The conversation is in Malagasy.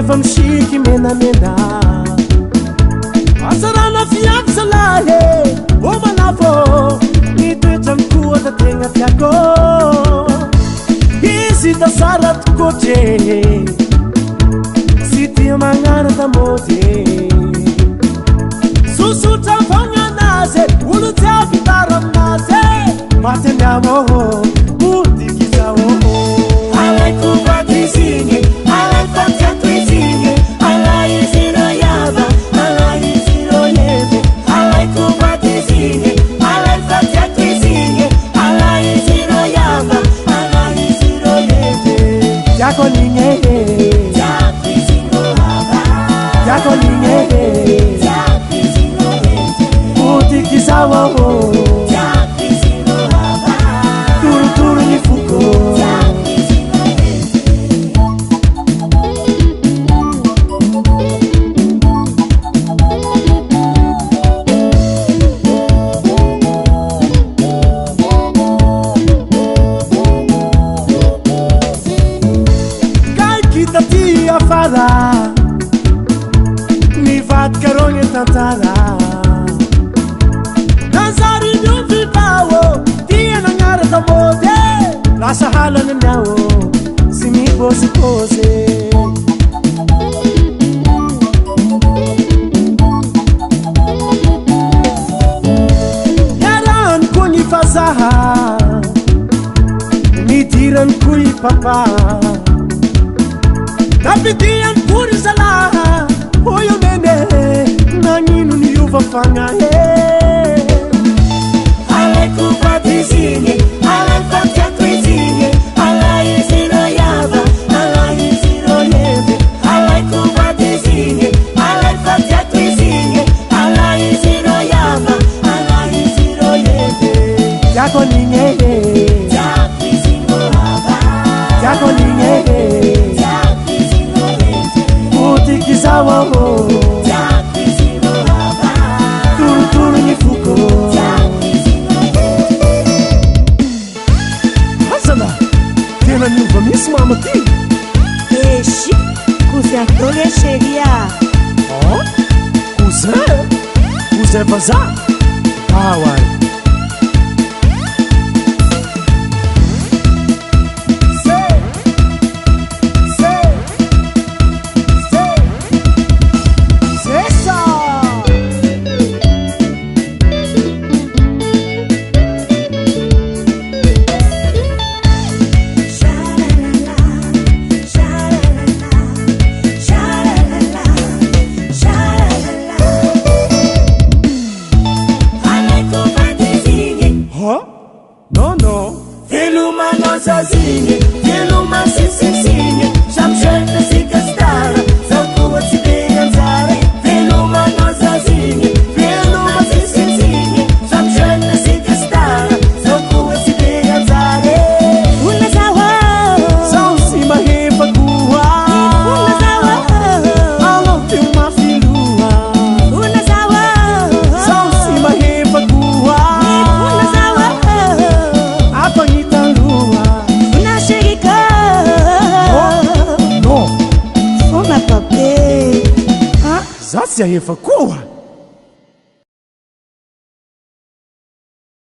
efa misiky menamena asarana fiako salahy o manafo nitoetra mikoa da tegna tiako izy da sara tokotre sy tia magnaraka mody sosotra fagnanazy olo tsy avitara aminazy maty andiamo modikizao alaiko fatizigny alaiko fatiatoizigny alaiziro yaba alaiziro yebe alaiko fatizigny alaiko fatiatoizigny alaiziro yaba alaiziro yebe tiako nignege tiako iziro haba tiako nignege tiako iziro yebe modikizao tiako iziro haba turuturu ni fuko Nivatkarone tantara Nazari nyuvi bawo Tia nangara tamode Lasa hala nanyawo Simi pose pose Yaran kuni fazaha Nitiran kui papa Napitian puri salaha Oyo nene Nanginu ni uva fanga Alaiko fatizigny Alaiko fatiatoizigny Alaiziro yaba Alaiziro yebe Alaiko fatizigny Alaiko fatiatoizigny Alaiziro yaba Alaiziro yebe Tiako nignege Tiako iziro haba Tiako nignege Kizawa ho Tiako iziro haba Turuturu ni fuko Tiako iziro Hasana Tena niuva misy mama ty Eshi Cousin tole sheria Oh Cousin Cousin vazaha Awai No, no. Filuma nossa zinha, filuma sissinha, chamcheta se castar, só tua se dançar. Filuma nossa zinha, filuma sissinha, chamcheta se castar, só tua se dançar. Una sawa, são cima repa cua. Una sawa, alô tem uma filua. Una sawa, são cima repa cua. Una sawa. Bonita lua Una shirika No Uma pape Zazi ya hefa kuwa